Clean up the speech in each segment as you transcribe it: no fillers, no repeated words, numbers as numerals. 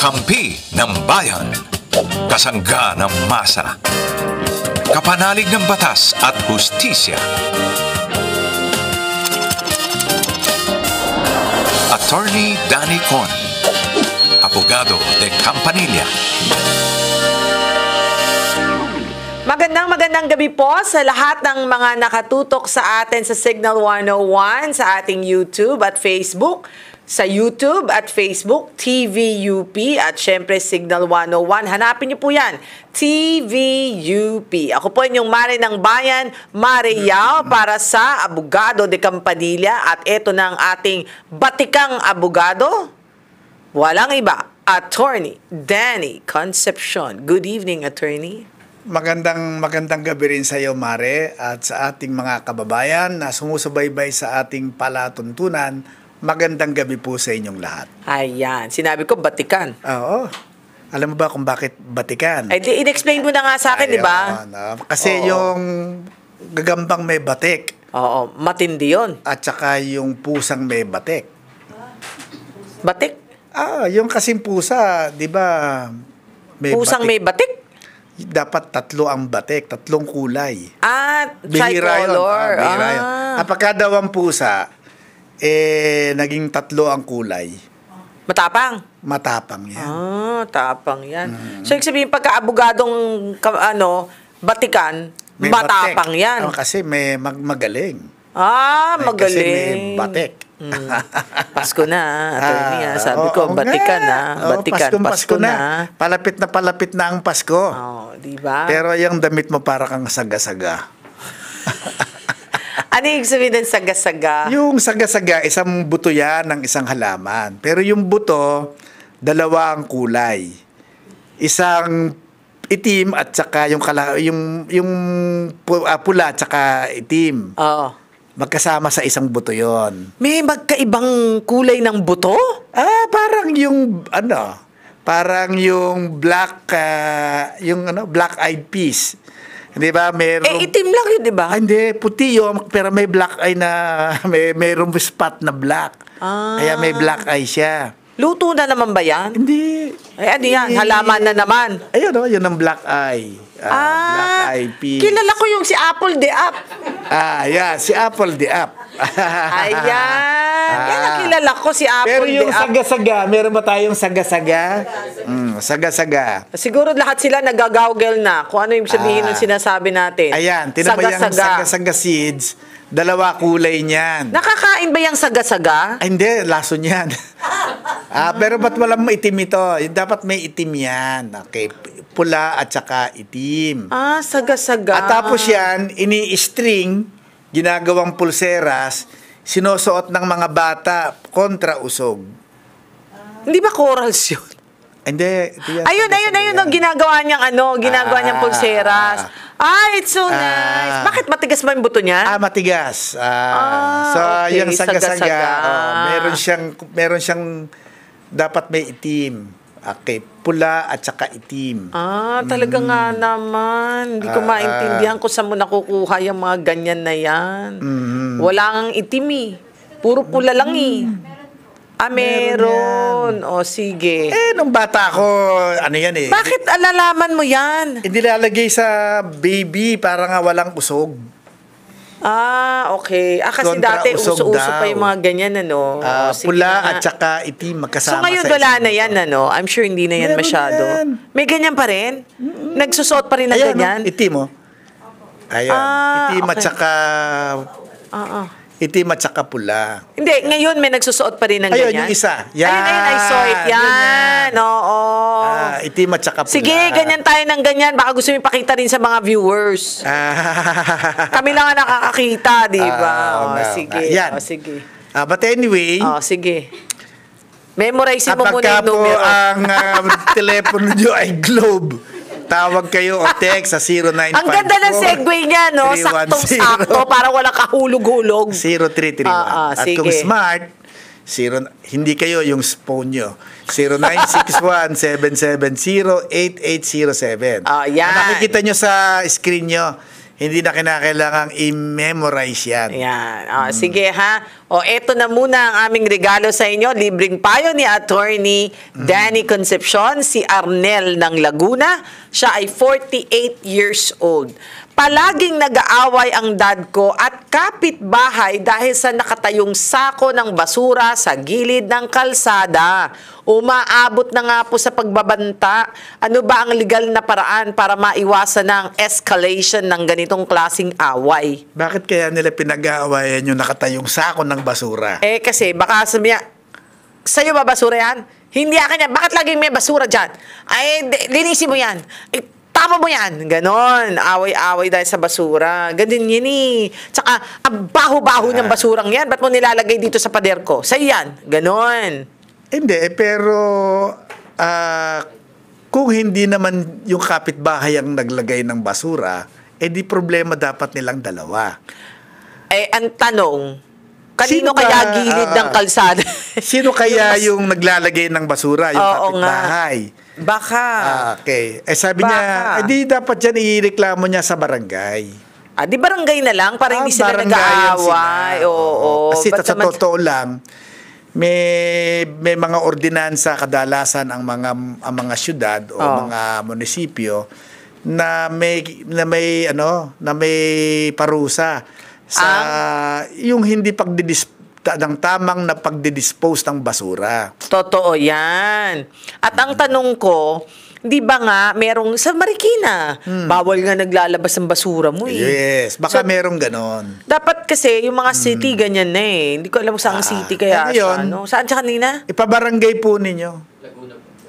Kakampi ng bayan. Kasangga ng masa. Kapanalig ng batas at hustisya. Attorney Danny Con. Abogado de Campanilla. Magandang gabi po sa lahat ng mga nakatutok sa atin sa Signal 101 sa ating YouTube at Facebook. Sa YouTube at Facebook, TVUP at syempre Signal 101. Hanapin niyo po yan, TVUP. Ako po inyong Mare ng Bayan, Mare Yao para sa Abogado de Campanilla. At ito na ang ating batikang abogado. Walang iba, Attorney Danny Concepcion. Good evening, Attorney. Magandang gabi rin sa iyo, Mare, at sa ating mga kababayan na sumusubaybay sa ating palatuntunan. Magandang gabi po sa inyong lahat. Ayan, sinabi ko batikan. Oo. Alam mo ba kung bakit batikan? Ay, in-explain mo na nga sa akin, di ba? Kasi yung gagambang may batik. Oo, matindi yun. At saka yung pusang may batik. Batik? Yung kasing pusa, di ba? Pusang may batik? Dapat tatlo ang batik, tatlong kulay. Tricolor. Bihira yun. Apagka daw ang pusa, naging tatlo ang kulay. Matapang? Matapang yan. Tapang yan. So, ibig sabihin, pagka-abogadong, batikan, May matapang batik. yan. Kasi may magaling. Magaling. Kasi may batik. Pasko na, attorney. Sabi ko, batikan na. Batikan, Pasko na. Palapit na ang Pasko. Di ba? Pero yung damit mo para kang saga-saga. Ano yung sabihin ng saga-saga? Yung saga-saga, isang buto yan ng isang halaman. Pero yung buto, dalawa ang kulay. Isang itim at saka yung pula at saka itim. Oo. Magkasama sa isang buto yon. May magkaibang kulay ng buto? Parang yung parang yung black eyed peas. Hindi ba? Itim lang yun, di ba? Hindi, puti yun, pero may black eye na mayroong spot na black. Kaya may black eye siya. Luto na naman ba yan? Hindi. Ano yan? Halaman na naman. Ayun, yun ang black eye. Black eye pea. Kilala ko yung si Apple de Up. Yeah, si Apple de Up. Ayan. Yan ang kilala ko, si Apple Pero yung de Up. saga-saga, meron ba tayong saga-saga? Saga-saga. Siguro lahat sila nagagawgel na kung ano yung sabihin ng sinasabi natin. Ayan, tinan mo yung saga-saga seeds. Dalawa kulay niyan. Nakakain ba yung saga-saga? Hindi, laso niyan. Pero ba't walang maitim ito? Dapat may itim yan. Okay, pula at saka itim. Saga-saga. At tapos yan, ini-string, ginagawang pulseras, sinusuot ng mga bata kontra usog. Hindi ba corals yun? Hindi. Ayun, ang ginagawa niyang pulseras. It's so nice. Bakit matigas ba yung buto niya? Matigas. Okay, yung saga-saga, saga-saga. meron siyang dapat may itim. Okay, pula at saka itim. Talaga nga naman. Hindi ko maintindihan kung saan mo nakukuha yung mga ganyan na yan. Wala ngang itim eh. Puro pula lang eh. Meron. Sige. Nung bata ako, yan eh. Bakit alalaman mo yan? Nilalagay sa baby para nga walang usog. Okay. Kasi Kontra dati usog uso-uso daw. pa yung mga ganyan, Sige pula na. at saka itim magkasama. So ngayon sa wala isang na yan, I'm sure hindi na yan Meron masyado. yan. May ganyan pa rin? Nagsusuot pa rin ng ganyan? Itim Ayan. Itim at okay. saka itim at saka pula. Hindi, ngayon may nagsusuot pa rin ng ganyan? Yung isa. Yan. Ayun, I saw it. Yan. Oo. Itim at saka pula. Sige, ganyan tayo ng ganyan. Baka gusto mo ipakita rin sa mga viewers. Kami lang ang nakakakita, di ba? Sige. Yan. Sige. But anyway. Sige. Memorize mo muna Kapag yung numero. po ang telepono nyo ay Globe, tawag kayo o text sa 0954. Ang ganda ng segue niya, no? Saktong-sakto para wala kahulog-hulog. 0331. At sige. kung smart, hindi kayo yung phone nyo. 0961-770-8807. Yan. Nakikita nyo sa screen nyo, hindi na kinakailangang i-memorize yan. Yan. Sige ha. O, eto na muna ang aming regalo sa inyo. Libreng payo ni Attorney Danny Concepcion, si Arnel ng Laguna. Siya ay 48 years old. Palaging nag-aaway ang dad ko at kapitbahay dahil sa nakatayong sako ng basura sa gilid ng kalsada. Umaabot na nga po sa pagbabanta. Ano ba ang legal na paraan para maiwasan ang escalation ng ganitong klaseng away? Bakit kaya nila pinag-aawayan yung nakatayong sako ng basura? Eh kasi baka sabi niya, sa'yo ba basura yan? Hindi akin yan. Bakit laging may basura dyan? Ay, linisin mo yan. Ay, tama mo yan. Ganon. Away-away dahil sa basura. Ganun yun eh. Tsaka, ang baho-baho ng basurang yan. Ba't mo nilalagay dito sa pader ko? Sa'yo yan. Ganon. Hindi, pero kung hindi naman yung kapitbahay ang naglagay ng basura, di problema dapat nilang dalawa. Eh, ang tanong, kanino Sino kaya ka- gilid ng kalsada? Sino kaya yung naglalagay ng basura? Yung Oo nga. kapitbahay? Baka. Okay. Sabi niya, Baka. di dapat yan ireklamo niya sa barangay. Di barangay na lang para hindi sila Barangayan nag-aaway. sila. Oo. Kasi Ba't sa naman- totoo lang, may mga ordinansa kadalasan ang mga syudad o mga munisipyo na may parusa sa yung hindi ng tamang na pagdidispose ng basura. Totoo yan. At ang tanong ko, di ba nga, merong sa Marikina, bawal nga naglalabas ng basura mo eh. Yes, baka So, merong ganon. dapat kasi yung mga city, ganyan na eh. Hindi ko alam kung saan city kaya ngayon, Saan siya kanina? Ipabarangay po ninyo.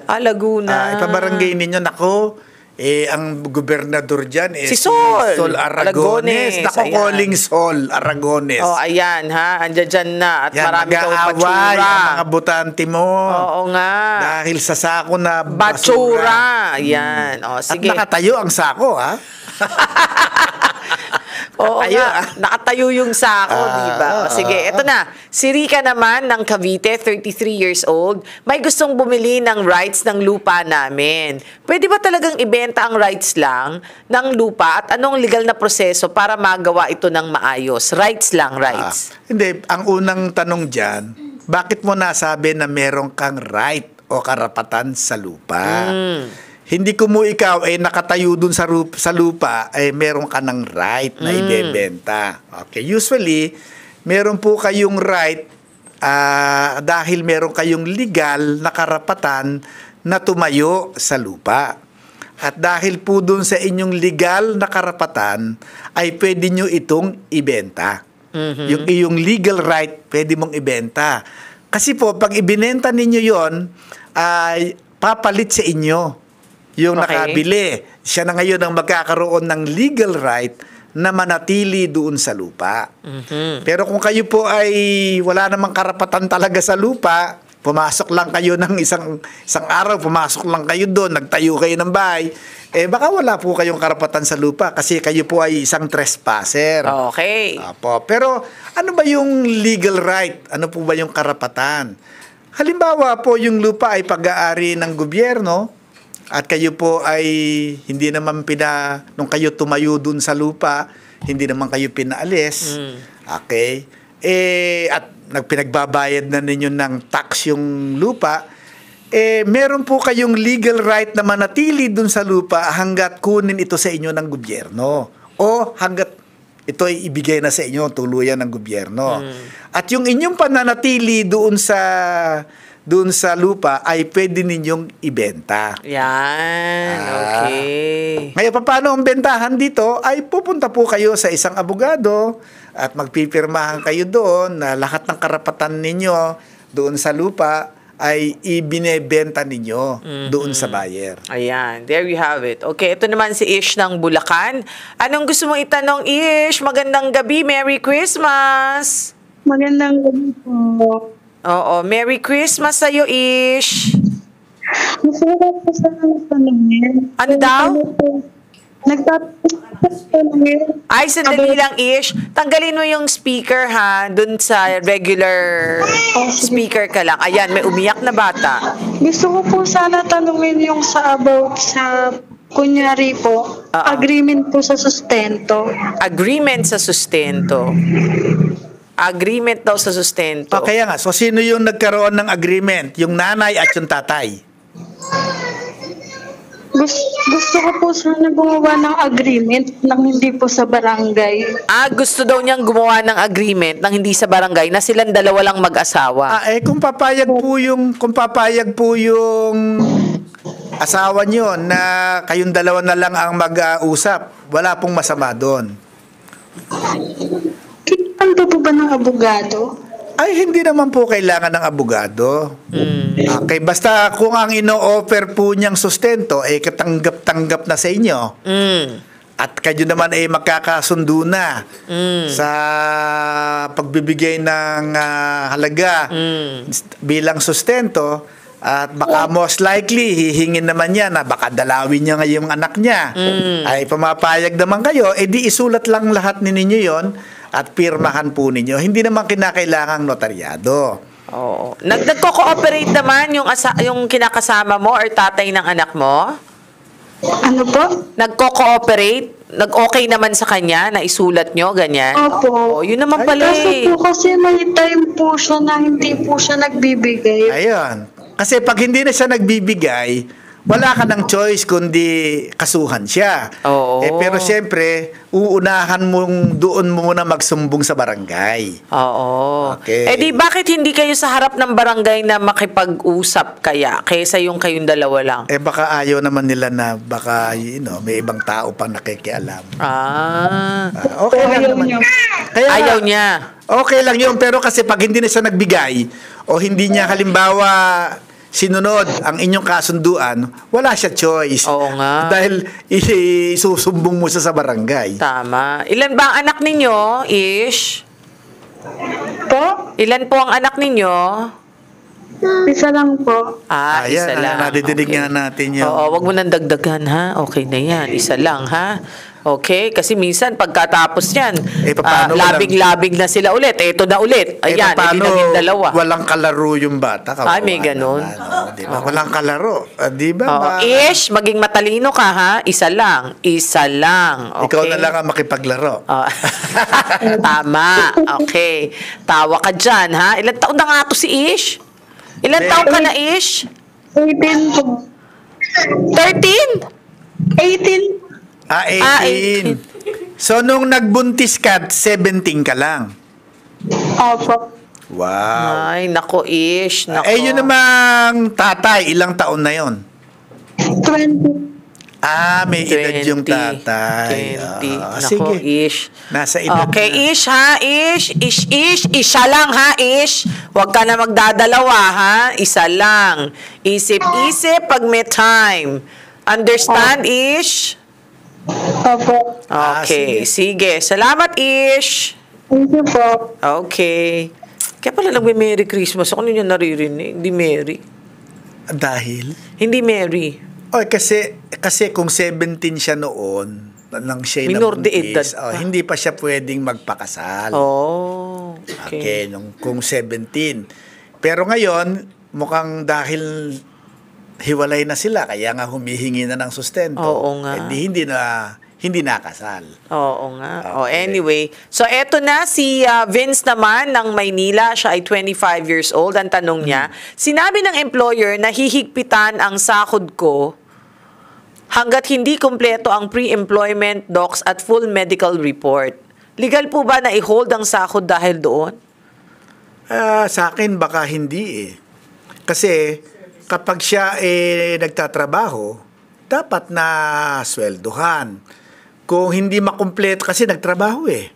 Laguna. Ipabarangay ninyo. Nako, ang gobernador dyan Si Sol. Sol Aragones. Aragones, Nako, ayan. calling Sol Aragones. Ayan ha. Andiyan dyan na. At Yan, marami kang mag-aaway patsura. ang mga butante mo. Oo nga. Dahil sa sako na basura. Batsura. Ayan. Sige. At nakatayo ang sako, ha? Oo Nakatayo, nga, nakatayo yung sako, di ba? Sige, eto na. Si Rica naman ng Cavite, 33 years old, may gustong bumili ng rights ng lupa namin. Pwede ba talagang ibenta ang rights lang ng lupa at anong legal na proseso para magawa ito ng maayos? Rights lang, rights. Hindi, ang unang tanong dyan, bakit mo nasabi na meron kang right o karapatan sa lupa? Hindi ko mo ikaw ay nakatayo dun sa lupa ay meron ka ng right na ibebenta. Okay, usually meron po kayong right dahil meron kayong legal na karapatan na tumayo sa lupa. At dahil po dun sa inyong legal na karapatan ay pwede nyo itong ibenta. Yung iyong legal right pwede mong ibenta. Kasi po pag ibinenta ninyo yon ay papalit sa inyo yung nakabili. Siya na ngayon ang magkakaroon ng legal right na manatili doon sa lupa. Pero kung kayo po ay wala namang karapatan talaga sa lupa, pumasok lang kayo ng isang araw, pumasok lang kayo doon, nagtayo kayo ng bahay, baka wala po kayong karapatan sa lupa kasi kayo po ay isang trespasser. Okay. Apo. Pero ano ba yung legal right? Ano po ba yung karapatan? Halimbawa po yung lupa ay pag-aari ng gobyerno, at kayo po ay hindi naman nung kayo tumayo dun sa lupa, hindi naman kayo pinaalis. Okay? At nagpinagbabayad na ninyo ng tax yung lupa, meron po kayong legal right na manatili dun sa lupa hanggat kunin ito sa inyo ng gobyerno. O hanggat ito ay ibigay na sa inyo, tuluyan ng gobyerno. At yung inyong pananatili doon sa lupa ay pwede ninyong ibenta. Yan. Okay. Ngayon, paano ang bentahan dito? Ay pupunta po kayo sa isang abogado at magpipirmahan kayo doon na lahat ng karapatan ninyo doon sa lupa ay ibinebenta ninyo doon sa buyer. Ayan, there you have it. Okay, ito naman si Ish ng Bulacan. Anong gusto mong itanong, Ish? Magandang gabi, Merry Christmas! Magandang gabi po. Oo, Merry Christmas sa'yo, Ish! Gusto ko po sa tanongin. Ano daw? Nagtatapos tanongin. Ay, sandali lang, Ish. Tanggalin mo yung speaker, ha? Dun sa regular speaker ka lang. Ayan, may umiyak na bata. Gusto ko po sana tanongin yung about sa kunyari po, agreement po sa sustento. Agreement sa sustento. Agreement daw sa sustento. Kaya nga, so sino yung nagkaroon ng agreement? Yung nanay at yung tatay. Gusto ko po sana gumawa ng agreement nang hindi po sa barangay. Gusto daw niyang gumawa ng agreement nang hindi sa barangay na silang dalawa lang mag-asawa. Kung papayag po yung asawa niyo na kayong dalawa na lang ang mag-usap, wala pong masama doon. Kailangan po ba ng abogado? Ay, hindi naman po kailangan ng abogado. Okay, basta kung ang ino-offer po niyang sustento ay katanggap-tanggap na sa inyo. At kayo naman ay magkakasundo na sa pagbibigay ng halaga bilang sustento. At baka most likely, hihingin naman niya na baka dalawin niya ngayong anak niya. Ay pumapayag naman kayo, di isulat lang lahat ninyo yon at pirmahan po ninyo. Hindi naman kinakailangang notaryado. Oo. Nagko-cooperate naman yung kinakasama mo or tatay ng anak mo? Ano po? Nagko-cooperate? Nag-okay naman sa kanya na isulat nyo, ganyan? Opo. Yun naman pala Kaso po kasi may time po siya na hindi po siya nagbibigay. Ayun. Kasi pag hindi na siya nagbibigay, wala ka ng choice kundi kasuhan siya. Oo. Pero siyempre, uunahan mong doon mo muna magsumbong sa barangay. Oo. Okay. Di bakit hindi kayo sa harap ng barangay na makipag-usap kaya kaysa yung kayong dalawa lang? Baka ayaw naman nila na baka, may ibang tao pang nakikialam. Okay lang Ayaw naman. niya. Ayaw niya. Okay lang yun, pero kasi pag hindi na siya nagbigay o hindi niya halimbawa sinunod ang inyong kasunduan, wala siya choice. Oo nga. Dahil isusumbong mo siya sa barangay. Tama. Ilan ba ang anak ninyo, Ish? Po? Ilan po ang anak ninyo? Isa lang po. Isa lang. Nadidinig Okay. nga natin yun. Oo, wag mo nang dagdagan, ha? Okay na yan. Isa lang, ha? Okay? Kasi minsan, pagkatapos yan, paano labig-labig na sila ulit. Ito na ulit. Ayan, hindi naging dalawa. Walang kalaro yung bata? Ay, may ganun. Diba? Walang kalaro. Di ba? Oo. Ish, maging matalino ka, ha? Isa lang. Isa lang. Okay? Ikaw na lang ang makipaglaro. Tama. Okay. Tawa ka dyan, ha? Ilan taon na nga to si Ish? Ilan taon ka na, Ish? 18 po. 13? 18. 18. So, nung nagbuntis ka, 17 ka lang. Opo. Wow. Ay, nako, Ish. Nako. Yun namang tatay, ilang taon na yon? 20. May edad yung tatay. 20. Nako, Sige. Ish. Nasa edad Okay, na. Ish, ha? Ish. Isa lang, ha, Ish? Huwag ka na magdadalawa, ha? Isa lang. Isip-isip pag may time. Understand, Ish? Opo. Okay, sige. Salamat, Ish. Thank you po. Okay. Kaya pala lang may Merry Christmas. Ako ninyo naririnig. Hindi Merry. Dahil? Hindi Merry. Kasi kung 17 siya noon, nang siya Minor de nabuntis, edad pa. hindi pa siya pwedeng magpakasal. Oh, Okay, kung 17. Pero ngayon, mukhang dahil hiwalay na sila, kaya nga humihingi na ng sustento. Oo nga. Hindi nakasal. Oo nga. Okay. Anyway, so eto na si Vince naman ng Maynila. Siya ay 25 years old. Ang tanong niya, sinabi ng employer na hihigpitan ang sahod ko hanggat hindi kumpleto ang pre-employment docs at full medical report. Legal po ba na i-hold ang sahod dahil doon? Sa akin, baka hindi eh. Kasi kapag siya nagtatrabaho, dapat na sweldohan. Kung hindi makumpleto, kasi nagtrabaho eh.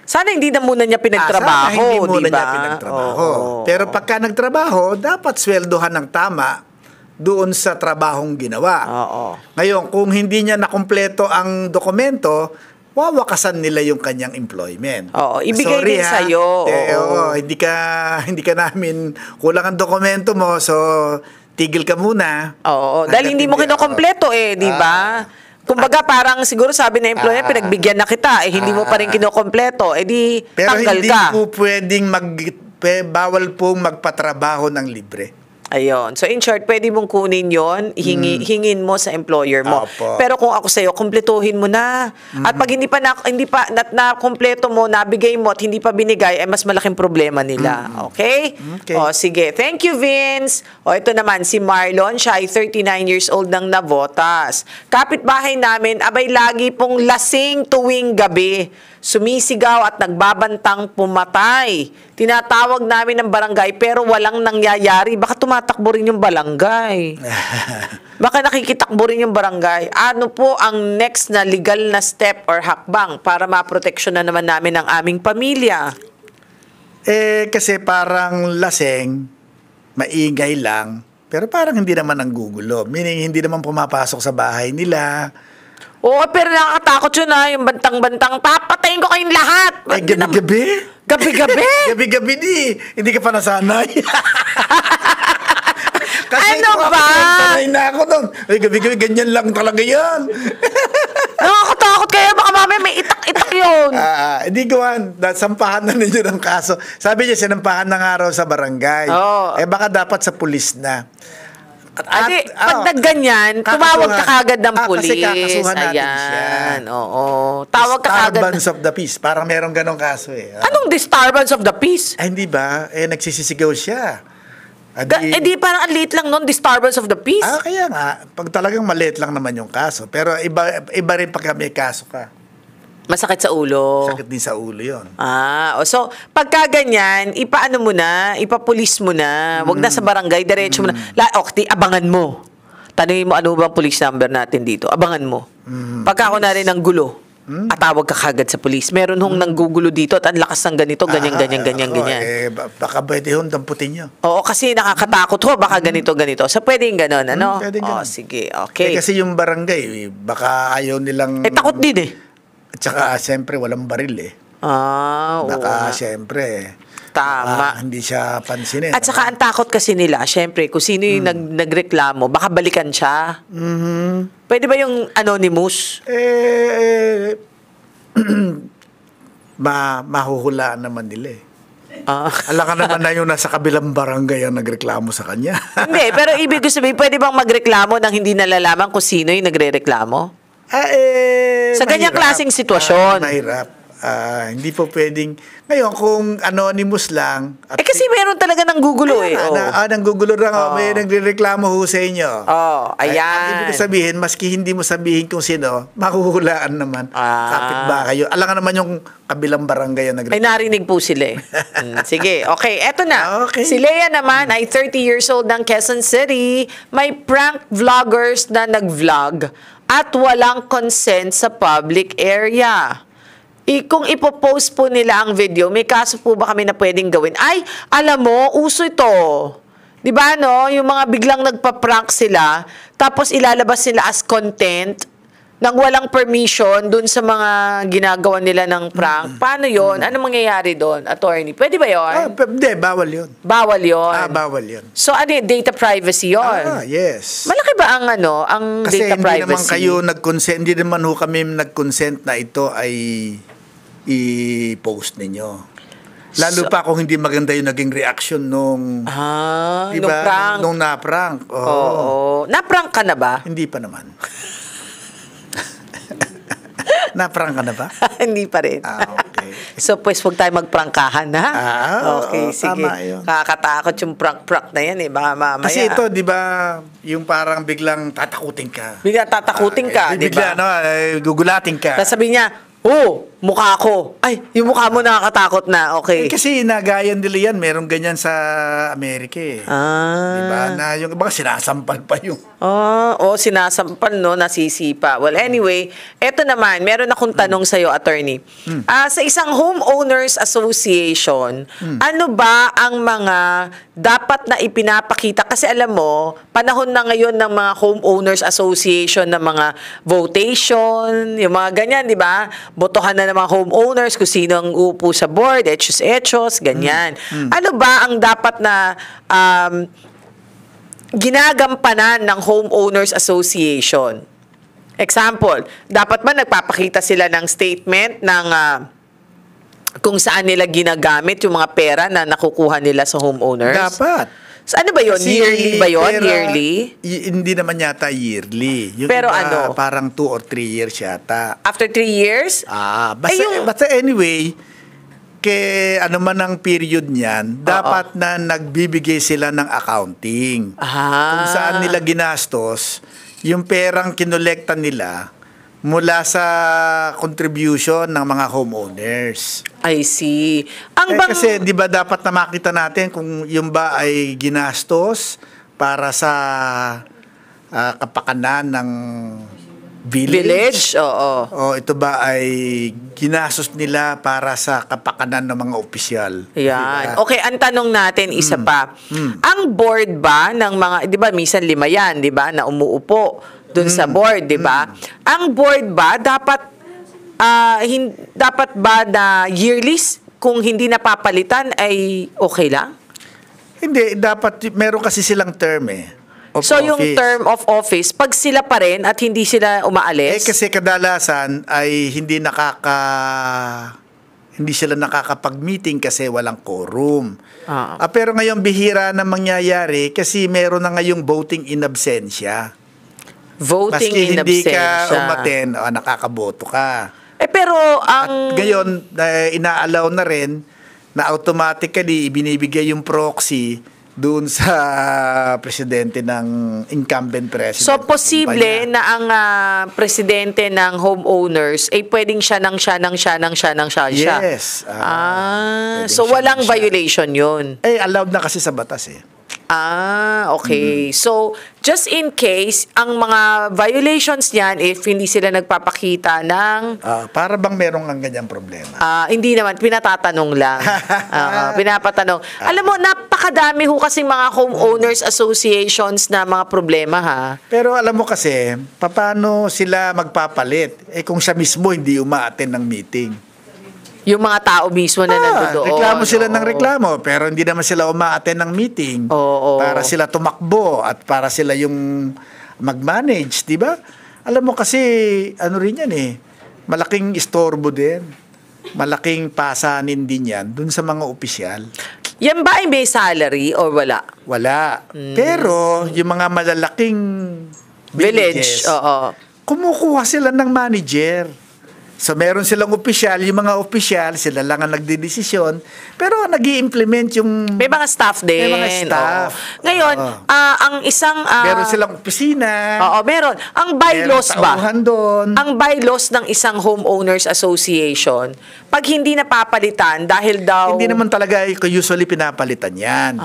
Sana hindi na muna niya pinagtrabaho, Sana hindi muna diba? niya pinagtrabaho. Oo. Pero pagka nagtrabaho, dapat sweldohan ng tama doon sa trabahong ginawa. Oo. Ngayon, kung hindi niya nakumpleto ang dokumento, wawakasan nila yung kanyang employment. Oo, ibigay din sa'yo. Oo. Hindi ka namin kulang ang dokumento mo, so tigil ka muna. Oo, dahil hindi mo kinokompleto di ba? Kumbaga parang siguro sabi ng employer, pinagbigyan na kita, hindi mo pa rin kinokompleto, di Pero tanggal hindi ka. po pwedeng bawal pong magpatrabaho ng libre. Ayun. So in short, pwede mong kunin yon, hingin mo sa employer mo. Opo. Pero kung ako sa'yo, kumpletuhin mo na. At pag hindi pa na kumpleto mo, nabigay mo at hindi pa binigay, ay mas malaking problema nila. Okay? Okay. O sige. Thank you, Vince. O ito naman, si Marlon, siya ay 39 years old ng Navotas. Kapitbahay namin, abay lagi pong lasing tuwing gabi. Sumisigaw at nagbabantang pumatay. Tinatawag namin ng barangay pero walang nangyayari. Baka tumatakbo rin yung barangay. Baka nakikitakbo rin yung barangay. Ano po ang next na legal na step or hakbang para maproteksyon na naman namin ang aming pamilya? Kasi parang laseng, maingay lang, pero parang hindi naman ang gugulo. Meaning, hindi naman pumapasok sa bahay nila. Oo, pero nakakatakot yun yung bantang-bantang. Papatayin ko kayong lahat. Gabi-gabi? Gabi-gabi? Gabi-gabi hindi ka pa nasanay. Kasi Ano ba? Sanay na ako doon. Ay, gabi-gabi, ganyan lang talaga yan. Nakakatakot kaya baka mamaya may itak-itak yun. Hindi gawan. Sampahan na ninyo ng kaso. Sabi niya, sinampahan ng araw sa barangay. Oo. Baka dapat sa pulis na. Ate, pag nagganyan, tumawag ka kagad ng pulis. Kasi kakasuhan natin Ayan. siya. Oo. Tawag ka kagad. Disturbance of the peace. Parang merong ganong kaso eh. Anong disturbance of the peace? Ay, hindi ba? Nagsisisigaw siya. Di parang ang liit lang nun, disturbance of the peace. Kaya nga. Pag talagang maliit lang naman yung kaso. Pero iba rin pag may kaso ka. Masakit sa ulo. Sakit din sa ulo yun. So, pagka ganyan, ipaano mo na, ipapulis mo na, wag na sa barangay, diretso mo na. Abangan mo. Tanungin mo ano bang police number natin dito. Abangan mo. Pagka ako na rin ng gulo, atawag ka kagad sa police. Meron hong nanggugulo dito at ang lakas ng ganito, ganyan. Baka pwede hong damputin nyo. Oo, kasi nakakatakot ho, baka ganito. So, pwedeng ganon, ano? Pwedeng ganon. Sige, okay. Kasi yung barangay, baka ayaw nilang... takot din eh. At saka, siyempre, walang baril eh. Oo. Baka, siyempre, tama. hindi siya pansinin. At saka, ang takot kasi nila, siyempre, kung sino yung nagreklamo, baka balikan siya. Pwede ba yung anonymous? Mahuhulaan naman nila eh. Alam ka naman na yung nasa kabilang barangay ang nagreklamo sa kanya. Hindi, pero ibig ko sabihin, pwede bang magreklamo nang hindi nalalaman kung sino yung nagre-reklamo? Sa ganyang klaseng sitwasyon. Mahirap. Hindi po pwedeng... Ngayon, kung anonymous lang... kasi meron talaga ng gugulo eh. Nanggugulo lang. May nagre-reklamo ho sa inyo. Ayan. Ang ibig sabihin, maski hindi mo sabihin kung sino, mahuhulaan naman. Kapit ba kayo? Alam ka naman yung kabilang barangay ang nagreklamo. Ay, narinig po sila eh. Sige, okay. Eto na. Okay. Si Lea naman ay 30 years old ng Quezon City. May prank vloggers na nag-vlog at walang consent sa public area. Kung ipopost po nila ang video, may kaso po ba kami na pwedeng gawin? Ay, alam mo, uso ito. Di ba, no? Yung mga biglang nagpa-prank sila, tapos ilalabas nila as content nang walang permission dun sa mga ginagawa nila ng prank. Paano yon? Ano mangyayari doon, attorney? Pwede ba yon? Hindi, bawal yun. Bawal yon. Bawal yun. So, ano yun? Data privacy yon? Yes. Malaki ba ang ang Kasi data privacy? Kasi hindi naman kayo nag-consent, hindi naman ho kami nag-consent na ito ay i-post ninyo. Lalo pa kung hindi maganda yung naging reaction nung... nung diba? prank. Nung na-prank. Oo. Na-prank ka na ba? Hindi pa naman. Na-prank ka na ba? Hindi pa rin. Okay. So, pues, huwag tayo magprangkahan, ha? Okay, sige. Tama yun. Kakatakot yung prank-prank na yan, eh. Baka mamaya. Kasi ito, di ba, yung parang biglang tatakutin ka. Bigla tatakutin ka, di ba? Bigla, gugulatin ka. Sabi niya, mukha ko. Ay, yung mukha mo nakakatakot na. Okay. Kasi nagayan nila yan. Meron ganyan sa Amerika eh. Diba? Na yung baka sinasampal pa yung... Sinasampal, no? Nasisipa. Well, anyway, eto naman, meron akong tanong sa'yo, attorney. Sa isang homeowners association, ano ba ang mga dapat na ipinapakita? Kasi alam mo, panahon na ngayon ng mga homeowners association ng mga votation, yung mga ganyan, di ba? Botohan na ng mga homeowners kung sino ang upo sa board, etchos, ganyan. Ano ba ang dapat na ginagampanan ng homeowners association? Example, dapat ba nagpapakita sila ng statement ng kung saan nila ginagamit yung mga pera na nakukuha nila sa homeowners? Dapat. So, ano ba yun? Kasi Yearly ba yun? pera, Yearly? Hindi naman yata yearly. Yung Pero iba, ano? parang 2 or 3 years yata. After 3 years? Basta anyway, ano man ang period niyan, dapat na nagbibigay sila ng accounting. Kung saan nila ginastos, yung perang kinolekta nila mula sa contribution ng mga homeowners. I see. Kasi di ba dapat na makita natin kung yung ba ay ginastos para sa kapakanan ng village? Oo. O ito ba ay ginastos nila para sa kapakanan ng mga opisyal? Yan. Diba? Okay, ang tanong natin isa pa. Ang board ba ng mga, 'di ba, minsan 5 yan, 'di ba, na umuupo dun sa board, 'di ba? Ang board ba dapat dapat ba na yearly kung hindi napapalitan ay okay lang? Hindi, dapat meron kasi silang term So yung term of office, pag sila pa rin at hindi sila umaalis? Kasi kadalasan ay hindi sila nakakapag-meeting kasi walang quorum. Pero ngayon bihira na mangyayari kasi meron na ngayong voting in absentia. Voting in absentia. Maski hindi ka umaten, nakakaboto ka. Pero At ngayon, inaalaw na rin na automatically ibinibigay yung proxy doon sa presidente ng incumbent president. So, posible na ang presidente ng homeowners ay pwedeng siya. Yes. So walang violation yun. Allowed na kasi sa batas Okay. So, just in case, ang mga violations niyan, if hindi sila nagpapakita ng... para bang merong ang ganyang problema? Hindi naman, pinatatanong lang. Pinapatanong. Alam mo, napakadami ho kasing mga homeowners associations na mga problema, ha? Pero alam mo kasi, paano sila magpapalit? Kung siya mismo hindi umaattend ng meeting. Yung mga tao mismo na nandoon. Reklamo sila ng reklamo, pero hindi naman sila umaattend ng meeting. Para sila tumakbo at para sila yung mag-manage, di ba? Alam mo kasi, ano rin yan malaking istorbo din. Malaking pasanin din yan dun sa mga opisyal. Yan ba ay may salary or wala? Wala. Pero, yung mga malalaking villages, kumukuha sila ng manager. So, meron silang opisyal, yung mga opisyal, sila lang ang nagdidesisyon, pero nag-i-implement yung... May mga staff din. May mga staff. Ngayon, ang isang... meron silang opisina. Meron. Ang bylaws ba? Doon. Ang bylaws ng isang homeowners association, pag hindi napapalitan, dahil daw... Hindi naman talaga usually pinapalitan yan.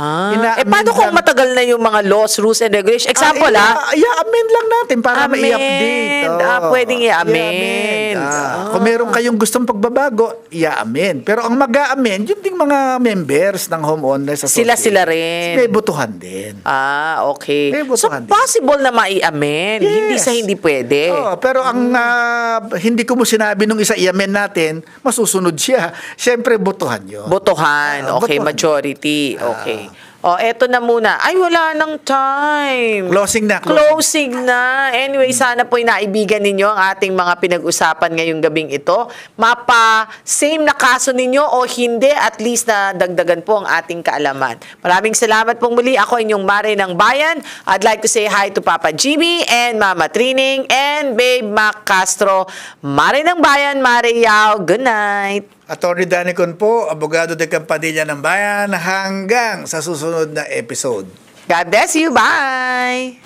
Paano kung matagal na yung mga laws, rules, and regulations? Example, i-amend lang natin para ma-i-update. Pwedeng i-amend. Kung meron kayong gustong pagbabago, i-amend. Pero ang mag-a-amend, yun ding mga members ng homeowners association. Sila rin. May botohan din. Okay. May So, botohan din. possible na mai-amend. Yes. Hindi sa hindi pwede. Pero ang hindi ko mo sinabi nung isa i-amend natin, masusunod siya. Siyempre, botohan yun. Botohan. Okay, botohan. Majority. Okay. Eto na muna. Ay, wala nang time. Closing na. Closing na. Anyway, sana po'y naibigan ninyo ang ating mga pinag-usapan ngayong gabing ito. Same na kaso ninyo o hindi, at least na dagdagan po ang ating kaalaman. Maraming salamat pong muli. Ako inyong Mare ng Bayan. I'd like to say hi to Papa Jimmy and Mama Trining and Babe Mac Castro. Mare ng Bayan, Mare Yao. Good night. Attorney Danicon po, abogado de Campanilla ng Bayan, hanggang sa susunod na episode. God bless you. Bye!